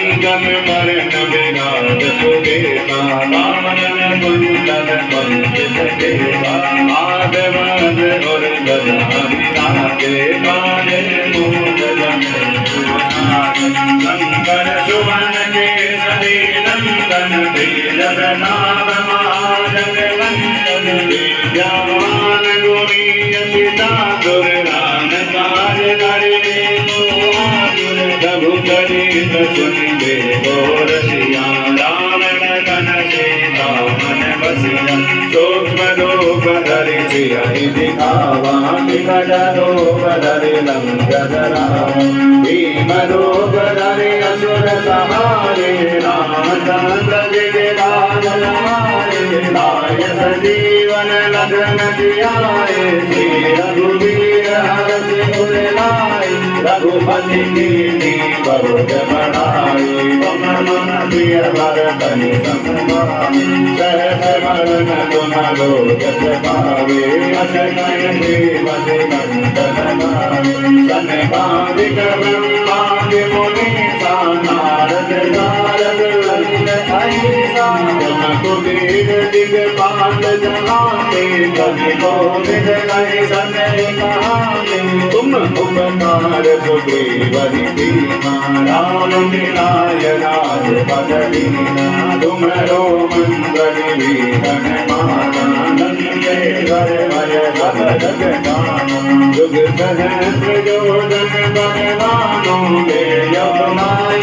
संगम मरण विराज सुबेसा कानन कुंडल पंडित केसा आदवाद और गदा विराजे काले मूल जन शंकर सुवन केसरी नंदन तेज प्रताप महाजगवंदन विद्यावान गुणी अति चातुर राम काज करिबे को आतुर प्रभु चरित सुनिबे को रसिया राम लखन सीता मन बसिया सूक्ष्म रूप धरि सियहि दिखावा विकट रूप धरि लंक जरावा भीम रूप धरि असुर संहारे रामचंद्र जी के काज सवारे लाय सजीवन लखन जियाए श्री रघुवीर हरषि उर लाए रघुपति कीर्ति बहुत बढ़ाई तुम मम प्रिय भरतनि सम सहस वरण तुम लोक पावे अस श्रीमति नंदन सनकादिक ब्रह्मादि मुनीसा नारद नारद नंद ऐसा तुम कुबेर दिगपाल जहाते कवि कोविद कहि सनहि कहाते तुम उपकार सुग्रीवहि दीना राम मिलाय राजपद दीना तुम्हरो मंगल भीषण माना नंदे घर भय सब जग जाना जुग सहस्र जोजन बलवानो देयमाय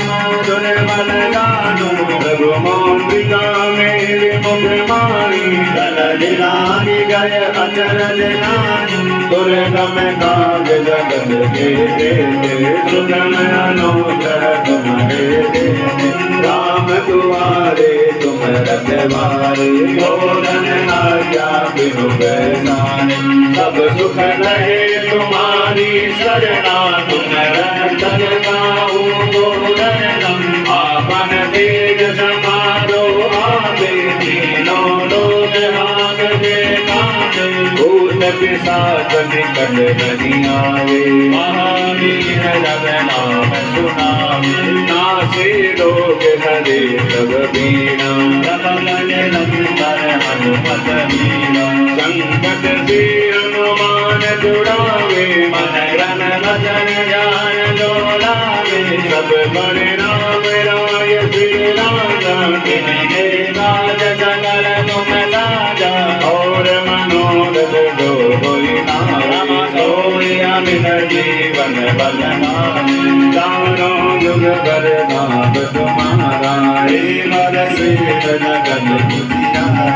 दुर्बल जानो रघुमौलिका मेरे मुख मारी दल दिलानि गय अचरज नानी दुर्गम काज जगत के देते सुगम अनुग्रह तुम्हारे देते राम दुआरे तुम रखवारे भोजन आज्ञा बिनु बैसारे सब सुख रहे तुम्हारी शरणा तुम रक्षण काहू को डरना आपन तेज समारो आपे तीनों लोक हांकते कांपे भूत पिशाच निकट नहीं आए महावीर जब नाम सुनावे नासे रोग हरे सब पीड़ा प्रबल निरंतर हनुमत वीरा संकट से हनुमान छुड़ावे मन रन वचन ध्यान जो लावे सब बड़े राम राय श्री राजा तिनके काज सकल तुम साजा और मनोरथ जो कोई नाम सोई अमित जीवन बलवान चारों युग बरदाव तुम्हारा हे वर श्रेष्ठ जगत पुजियारा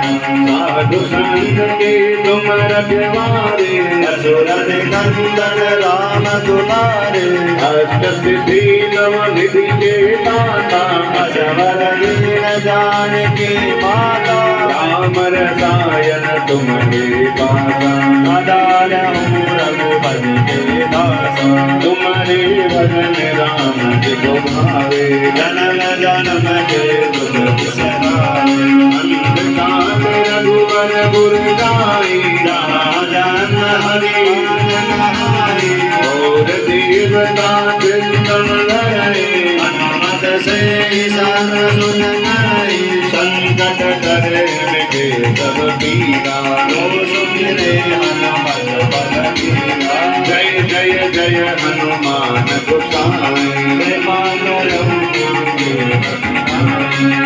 साधु संत के तुम रखवारे असुर निकंदन राम दुलारे अष्ट सिद्धि नव निधि के दाता असवर दीन जानकी माता राम रसायन तुम्हारे पासा सदा रघुपति के दासा तुम्हारे भजन राम जी को भावे जन्म जन्म के दुख बिसरावे अंधकाल रघुवर गुर गाई जहाँ जन्म हरि नहाई और देवता चिंतन धरे हनुमत से ईशान सुन नाई संकट करे मिटे सब पीरा लो सुमिरे हनुमत बल वीरा जय जय जय हनुमान गोसाई मानो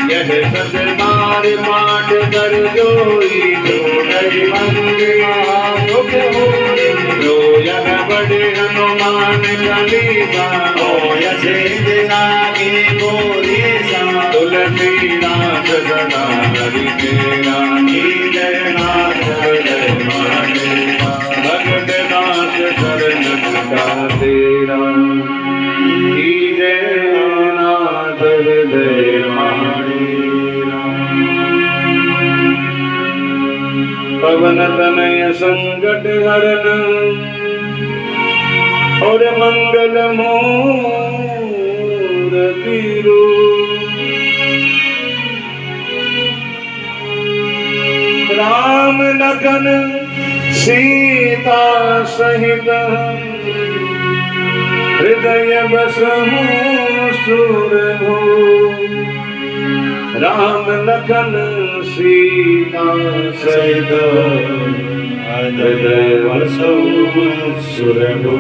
यह सतबार पाठ कर जोई जो नई मंदिरा सुख होई जो यह बड़े हनुमान चालीसा हो यसे दिना की गोरीसा तुलसीदास सदा हरि तेरा जय नाथ जय महादेवा भगत दास शरण का तेरा जय नाथ जय महादेवा पवन तनय संकट हरन और मंगल मूर्ति राम लखन सीता सहित हृदय बसहु सुरभु राम लखन सीता सहित हृदय बसहु सुरभु